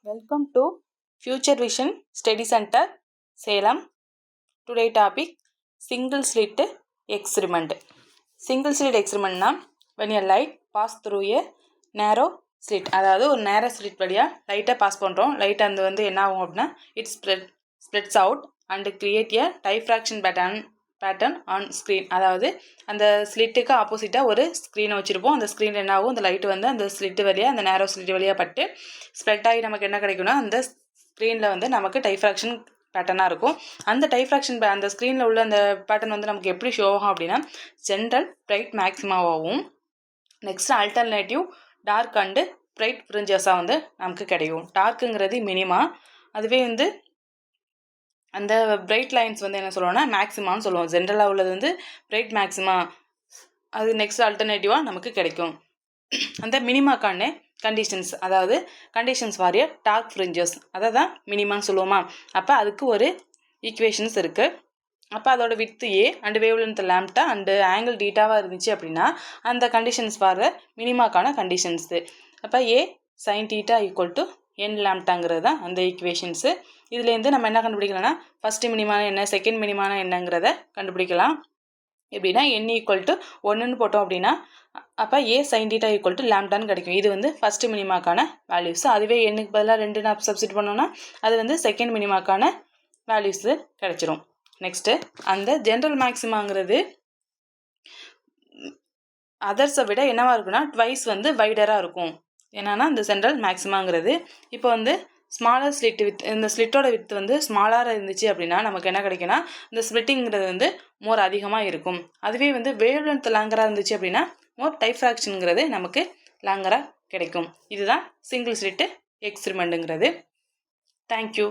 Welcome to Future Vision Study Center, Salem. Today topic single slit experiment. Single slit experiment na when a light pass through a narrow slit. அதாவது ஒரு நேரோ slit வழியாக லைட்டை pass பண்ணுறோம். Light அந்த வந்து என்ன ஆகும் அப்படின்னா it spreads out and create a diffraction pattern on screen. அதாவது அந்த ஸ்லிட்டுக்கு ஆப்போசிட்டாக ஒரு ஸ்க்ரீனை வச்சுருப்போம். அந்த ஸ்க்ரீனில் என்ன ஆகும், அந்த லைட்டு வந்து அந்த ஸ்லிட்டு வழியாக அந்த நேரோ ஸ்லிட் வழியாக பட்டு ஸ்ப்ரெட் ஆகி நமக்கு என்ன கிடைக்கும்னா அந்த ஸ்க்ரீனில் வந்து நமக்கு டைஃப்ராக்ஷன் பேட்டர்னாக இருக்கும். அந்த டைஃப்ராக்ஷன் அந்த ஸ்க்ரீனில் உள்ள அந்த பேட்டர்ன் வந்து நமக்கு எப்படி ஷோ ஆகும் அப்படின்னா ஜென்ரல் பிரைட் மேக்ஸிமாவாகவும் next alternative dark and bright ஃப்ரிஞ்சஸாக வந்து நமக்கு கிடைக்கும். டார்க்குங்கிறது மினிமா, அதுவே வந்து அந்த பிரைட் லைன்ஸ் வந்து என்ன சொல்லுவோம்னா மேக்ஸிமான்னு சொல்லுவோம். ஜென்ரலாக உள்ளது வந்து பிரைட் மேக்ஸிமா, அது நெக்ஸ்ட் ஆல்டர்னேட்டிவாக நமக்கு கிடைக்கும். அந்த மினிமாக்கான கண்டிஷன்ஸ், அதாவது conditions for a dark fringes, அதை தான் மினிமான்னு சொல்லுவோமா. அப்போ அதுக்கு ஒரு ஈக்குவேஷன்ஸ் இருக்குது. அப்போ அதோட with A and wave length lambda and angle டீட்டாவாக இருந்துச்சு அப்படின்னா அந்த கண்டிஷன்ஸ் ஃபார் மினிமாக்கான கண்டிஷன்ஸு. அப்போ A sine theta equal to N லாம்டாங்கிறது தான் அந்த ஈக்குவேஷன்ஸு. இதுலேருந்து நம்ம என்ன கண்டுபிடிக்கலாம்னா ஃபஸ்ட்டு மினிமான என்ன, செகண்ட் மினிமான என்னங்கிறத கண்டுபிடிக்கலாம். எப்படின்னா என் ஈக்குவல் டு 1ன்னு போட்டோம் அப்படின்னா அப்போ A sine theta equal to லாம்டான்னு கிடைக்கும். இது வந்து ஃபஸ்ட்டு மினிமாக்கான வேல்யூஸ். அதுவே எண்ணுக்கு பதிலாக 2 நான் சப்ஸ்டிட் பண்ணோன்னா அது வந்து செகண்ட் மினிமாக்கான வேல்யூஸு கிடைச்சிரும். நெக்ஸ்ட்டு அந்த ஜென்ரல் மேக்ஸிமாங்கிறது அதர்ஸை விட என்னவா இருக்குன்னா ட்வைஸ் வந்து வைடராக இருக்கும். என்னன்னா இந்த ஜென்ரல் மேக்ஸிமாங்கிறது இப்போ வந்து ஸ்மாலர் ஸ்லிட் வித் இந்த ஸ்லிட்டோட வித் வந்து ஸ்மாலாக இருந்துச்சு அப்படின்னா நமக்கு என்ன கிடைக்குன்னா இந்த ஸ்ப்ளிட்டிங்கிறது வந்து மோர் அதிகமாக இருக்கும். அதுவே வந்து வேவ் லென்த் லாங்கராக இருந்துச்சு அப்படின்னா மோர் டைஃப்ராக்ஷனுங்கிறது நமக்கு லாங்கராக கிடைக்கும். இதுதான் சிங்கிள் ஸ்லிட்டு எக்ஸ்பிரிமெண்ட்டுங்கிறது. தேங்க்யூ.